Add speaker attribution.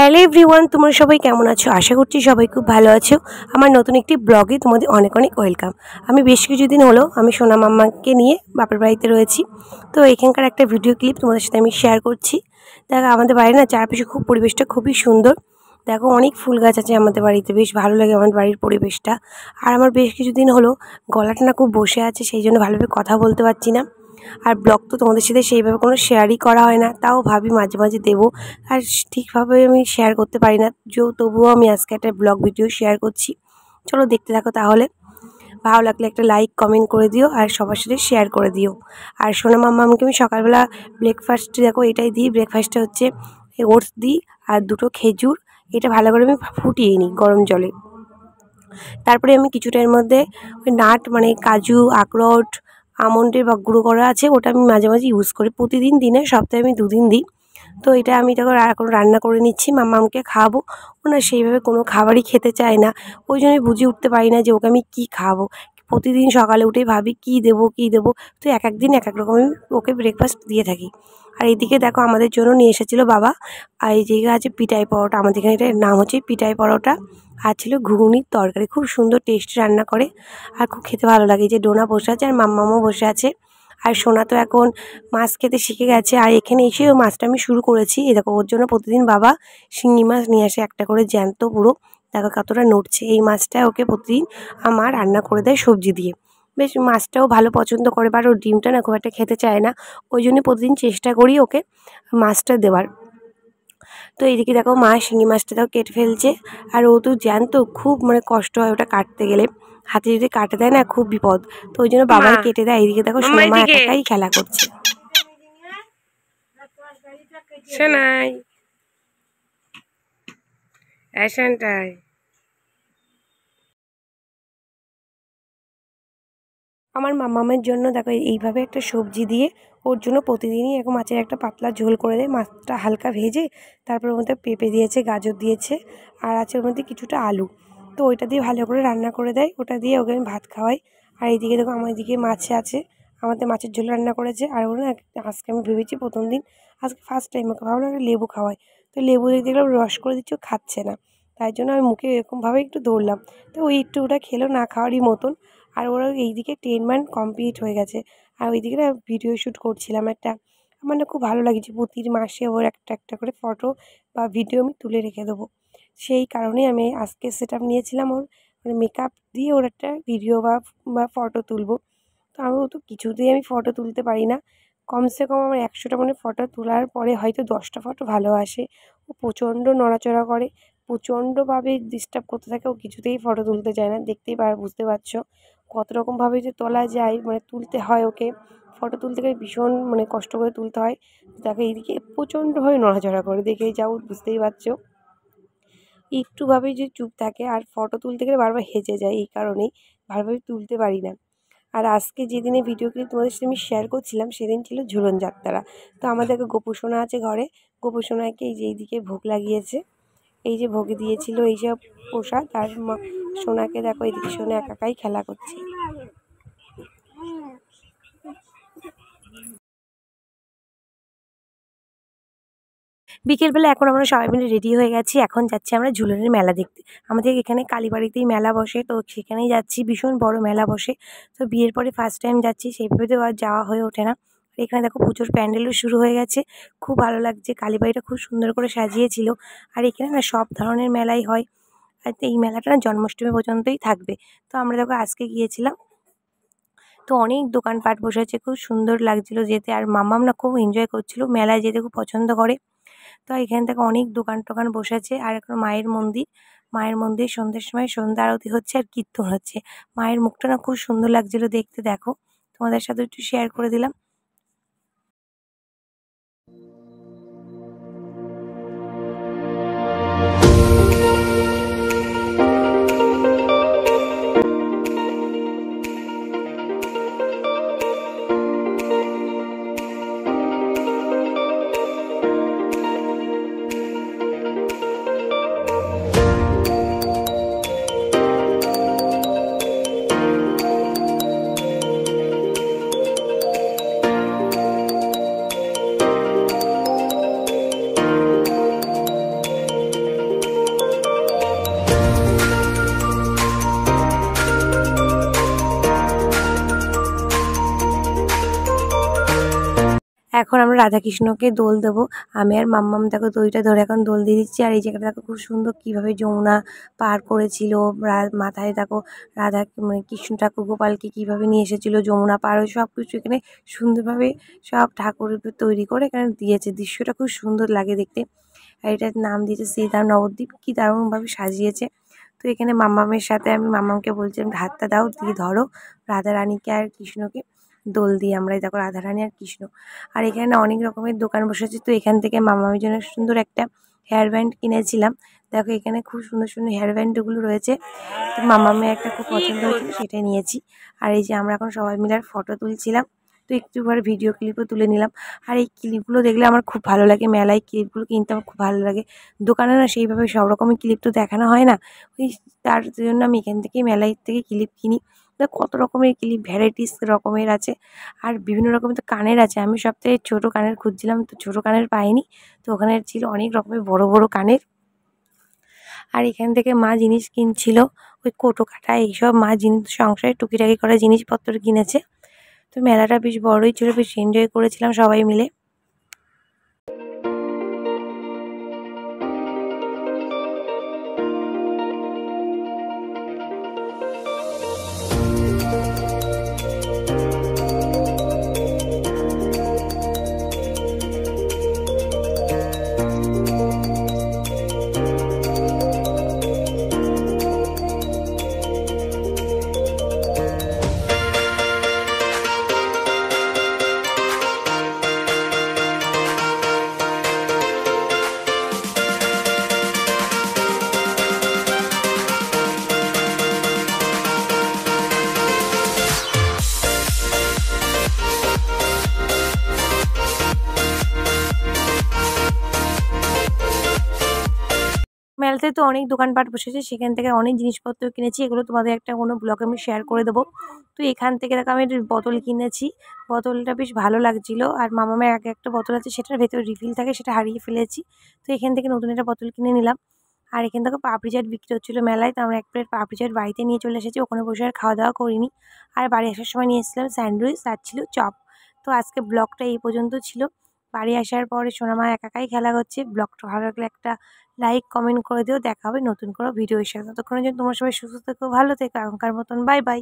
Speaker 1: Hello everyone, তোমরা সবাই কেমন আছো? আশা করছি সবাই খুব ভালো আছো। আমার নতুন একটি ব্লগে তোমাদের অনেক অনেক ওয়েলকাম। আমি বেশ কিছুদিন হলো আমি সোনা মাম্মাকে নিয়ে বাপের বাড়িতে রয়েছি। তো এখানকার একটা ভিডিও ক্লিপ তোমাদের সাথে আমি শেয়ার করছি। দেখো আমাদের বাড়ি না চারপাশে খুব পরিবেশটা খুবই সুন্দর। দেখো অনেক ফুল গাছ আছে আমাদের বাড়িতে, বেশ ভালো লাগে আমাদের বাড়ির পরিবেশটা। আর আমার বেশ কিছুদিন হলো গলাটা না খুব বসে আছে, সেই জন্য ভালোভাবে কথা বলতে পারছি না। আর ব্লগ তো তোমাদের সাথে সেইভাবে কোনো শেয়ারই করা হয় না, তাও ভাবি মাঝে মাঝে দেবো। আর ঠিকভাবে আমি শেয়ার করতে পারি না, তবুও আমি আজকে একটা ব্লগ ভিডিও শেয়ার করছি। চলো দেখতে থাকো তাহলে। ভালো লাগলে একটা লাইক কমেন্ট করে দিও আর সবার সাথে শেয়ার করে দিও। আর সোনা মাম্মাকে আমি সকালবেলা ব্রেকফাস্টে দেখো এটাই দিই। ব্রেকফাস্টে হচ্ছে ওটস দিই আর দুটো খেজুর। এটা ভালো করে আমি ফুটিয়ে নিই গরম জলে। তারপরে আমি কিছুটা এর মধ্যে ওই নাট মানে কাজু, আখরোট, আমন্ডের বা গুঁড়ো করা আছে, ওটা আমি মাঝে মাঝে ইউজ করি। প্রতিদিন দিনে সপ্তাহে আমি 2 দিন দিই। তো এটা আমি তখন এখন রান্না করে নিচ্ছি, মাম্মামকে খাওয়াবো। ও না সেইভাবে কোনো খাবারই খেতে চায় না, ওই জন্যই বুঝে উঠতে পারি না যে ওকে আমি কী খাওয়াবো। প্রতিদিন সকালে উঠেই ভাবি কী দেবো কী দেবো। তো এক এক দিন এক এক রকম আমি ওকে ব্রেকফাস্ট দিয়ে থাকি। আর এইদিকে দেখো আমাদের জন্য নিয়ে এসেছিলো বাবা, আর এই জায়গায় আছে পিঠাই পরোটা। আমাদের এখানে এটার নাম হচ্ছে পিঠাই পরোটা। আর ছিল ঘুগনির তরকারি, খুব সুন্দর টেস্ট রান্না করে আর খুব খেতে ভালো লাগে। যে ডোনা বসে আছে আর মাম্মামও বসে আছে। আর সোনা তো এখন মাছ খেতে শিখে গেছে, আর এখানে এসে ওই মাছটা আমি শুরু করেছি। এই দেখো ওর জন্য প্রতিদিন বাবা শিঙি মাছ নিয়ে আসে একটা করে জ্যান্ত পুরো। দেখো কতটা নড়ছে। এই মাছটা ওকে প্রতিদিন আমার রান্না করে দেয় সবজি দিয়ে। বেশ মাছটাও ভালো পছন্দ করে, বাট ওর ডিমটা না খুব একটা খেতে চায় না, ওই জন্য প্রতিদিন চেষ্টা করি ওকে মাছটা দেওয়ার। তো এইদিকে দেখো মা শিঙি মাছটাও কেটে ফেলছে। আর ও তো জ্যান্ত, খুব মানে কষ্ট হয় ওটা কাটতে গেলে, হাতে যদি কাটে দেয় না খুব বিপদ। তো ওই জন্য বাবাই কেটে দেয়। এইদিকে দেখো সোনা মা একাই খেলা করছে। সোনাই অ্যাশানটাই আমার মামামের জন্য দেখো এইভাবে একটা সবজি দিয়ে ওর জন্য প্রতিদিনই এরকম মাছের একটা পাতলা ঝোল করে দেয়। মাছটা হালকা ভেজে তারপর ওর মধ্যে পেঁপে দিয়েছে, গাজর দিয়েছে, আর আছে ওর মধ্যে কিছুটা আলু। তো ওইটা দিয়ে ভালো করে রান্না করে দেয়, ওটা দিয়ে ওকে আমি ভাত খাওয়াই। আর এইদিকে দেখো আমার এদিকে মাছ আছে, আমাদের মাছের ঝোল রান্না করেছে। আর ওরা আজকে আমি ভেবেছি প্রথম দিন, আজকে ফার্স্ট টাইম ওকে ভাবলাম একটা লেবু খাওয়াই। তো লেবু দেখলাম রস করে দিচ্ছি, ও খাচ্ছে না। তাই জন্য আমি মুখে এরকমভাবে একটু ধরলাম। তো ওই একটু ওটা খেলো না খাওয়ারই মতন। আর ওরা এইদিকে 10 মান্থ কমপ্লিট হয়ে গেছে। আর ওইদিকে না ভিডিও শ্যুট করছিলাম একটা। আমার না খুব ভালো লাগছে প্রতি মাসে ওর একটা একটা করে ফটো বা ভিডিও আমি তুলে রেখে দেবো। সেই কারণেই আমি আজকে সেটআপ নিয়েছিলাম ওর, মানে মেকআপ দিয়ে ওর একটা ভিডিও বা ফটো তুলবো। তো আমিও তো কিছুতেই আমি ফটো তুলতে পারি না। কমসে কম আমার 100টা মানে ফটো তোলার পরে হয়তো 10টা ফটো ভালো আসে। ও প্রচণ্ড নড়াচড়া করে, প্রচণ্ডভাবে ডিস্টার্ব করতে থাকে, ও কিছুতেই ফটো তুলতে চায় না। দেখতেই বুঝতে পারছো কত রকমভাবে যে তোলা যায়, মানে তুলতে হয় ওকে। ফটো তুলতে গেলে ভীষণ মানে কষ্ট করে তুলতে হয়। দেখো এইদিকে প্রচণ্ডভাবে নড়াচড়া করে, দেখেই যাও বুঝতেই পারছো। একটুভাবেই যে চুপ থাকে, আর ফটো তুলতে গেলে বারবার হেঁচে যায়, এই কারণেই ভালোভাবে তুলতে পারি না। আর আজকে যেদিনে ভিডিও ক্লিপ তোমাদের সাথে আমি শেয়ার করছিলাম সেদিন ছিল ঝুলন যাত্রা। তো আমাদের গোপু সোনা আছে ঘরে, গোপু সোনাকে এই যে এইদিকে ভোগ লাগিয়েছে, এই যে ভোগে দিয়েছিল এইসব প্রসাদ। আর সোনাকে দেখো এইদিকে সোনা একাই খেলা করছে। বিকেলবেলা এখন আমরা সবাই মিলে রেডি হয়ে গেছি, এখন যাচ্ছি আমরা ঝুলনের মেলা দেখতে। আমাদের এখানে কালীবাড়িতেই মেলা বসে, তো সেখানেই যাচ্ছি। ভীষণ বড় মেলা বসে। তো বিয়ের পরে ফার্স্ট টাইম যাচ্ছি, সেইভাবে তো আর যাওয়া হয়ে ওঠে না। এখানে দেখো পুজোর প্যান্ডেলও শুরু হয়ে গেছে, খুব ভালো লাগছে। কালীবাড়িটা খুব সুন্দর করে সাজিয়েছিল। আর এখানে না সব ধরনের মেলাই হয়। আর এই মেলাটা না জন্মাষ্টমী পর্যন্তই থাকবে। তো আমরা দেখো আজকে গিয়েছিলাম, তো অনেক দোকানপাট বসেছে, খুব সুন্দর লাগছিল যেতে। আর মাম্মাম না খুব এনজয় করছিল, মেলায় যেতে খুব পছন্দ করে। তো এখান থেকে অনেক দোকান টোকান বসেছে। আর এখন মায়ের মন্দির, মায়ের মন্দির সন্ধ্যের সময় সন্ধ্যা আরতি হচ্ছে আর কীর্তন হচ্ছে। মায়ের মুখটা না খুব সুন্দর লাগছিল দেখতে। দেখো তোমাদের সাথে একটু শেয়ার করে দিলাম। এখন আমরা রাধাকৃষ্ণকে দোল দেবো। আমি আর মাম্মাম দেখো দইটা ধরে এখন দোল দিয়ে দিচ্ছি। আর এই জায়গাটা দেখো খুব সুন্দর কীভাবে যমুনা পার করেছিল। মাথায় দেখো রাধা মানে কৃষ্ণ ঠাকুর গোপালকে কীভাবে নিয়ে এসেছিলো যমুনা পার হয়ে, সব কিছু এখানে সুন্দরভাবে সব ঠাকুর তৈরি করে এখানে দিয়েছে। দৃশ্যটা খুব সুন্দর লাগে দেখতে। আর এটার নাম দিয়েছে শ্রীধাম নবদ্বীপ। কী দারুণভাবে সাজিয়েছে। তো এখানে মাম্মামের সাথে আমি মাম্মামকে বলছিলাম হাতটা দাও, দিয়ে ধরো রাধা রানীকে আর কৃষ্ণকে দোল দিয়ে আমরা দেখো রাধারানী আর কৃষ্ণ। আর এখানে অনেক রকমের দোকান বসেছে। তো এখান থেকে মামামের জন্য সুন্দর একটা হেয়ার ব্যান্ড কিনেছিলাম। দেখো এখানে খুব সুন্দর সুন্দর হেয়ার ব্যান্ডগুলো রয়েছে। তো মামামের একটা খুব পছন্দ হয়েছিল, সেটাই নিয়েছি। আর এই যে আমরা এখন সবাই মিলে ফটো তুলছিলাম। তো একটু পরে ভিডিও ক্লিপও তুলে নিলাম। আর এই ক্লিপগুলো দেখলে আমার খুব ভালো লাগে। মেলায় ক্লিপগুলো কিনতে আমার খুব ভালো লাগে। দোকানে না সেইভাবে সব রকমের ক্লিপ তো দেখানো হয় না। ওই তার জন্য আমি এখান থেকেই মেলায় থেকে ক্লিপ কিনি। কত রকমের ক্লিপ ভ্যারাইটিস রকমের আছে। আর বিভিন্ন রকমের তো কানের আছে। আমি সবথেকে ছোটো কানের খুঁজছিলাম, তো ছোটো কানের পাইনি। তো ওখানে ছিল অনেক রকমের বড় বড় কানের। আর এখান থেকে মা জিনিস কিনছিল, ওই কোটো কাটা এইসব মা জিনিস সংসারে টুকিটাকি করা জিনিসপত্র কিনেছে। তো মেলাটা বেশ বড়ই ছিল, বেশ এনজয় করেছিলাম সবাই মিলে। মেলাতে তো অনেক দোকানপাট বসেছে, সেখান থেকে অনেক জিনিসপত্র কিনেছি। এগুলো তোমাদের একটা কোনো ব্লগে আমি শেয়ার করে দেবো। তো এখান থেকে দেখো আমি একটা বোতল কিনেছি। বোতলটা বেশ ভালো লাগছিল। আর মামামের আগে একটা বোতল আছে, সেটার ভেতরে রিফিল থাকে, সেটা হারিয়ে ফেলেছি। তো এখান থেকে নতুন একটা বোতল কিনে নিলাম। আর এখান থেকে পাপড়ি চাট বিক্রি হচ্ছিলো মেলায়। তো আমরা এক প্লেট পাপড়ি চাট বাড়িতে নিয়ে চলে এসেছি। ওখানে বসে আর খাওয়া দাওয়া করিনি। আর বাড়ি আসার সময় নিয়ে এসেছিলাম স্যান্ডউইচ, আর ছিল চপ। তো আজকে ব্লগটা এই পর্যন্ত ছিল। বাড়ি আসার পরে সোনামা একাই খেলা করছে। ব্লগটা ভালো লাগলে একটা লাইক কমেন্ট করে দিও। দেখা হবে নতুন কোনো ভিডিওর সাথে। ততক্ষণের জন্য তোমরা সবাই সুস্থ থেকো, ভালো থেকো। এখনকার মতন বাই বাই।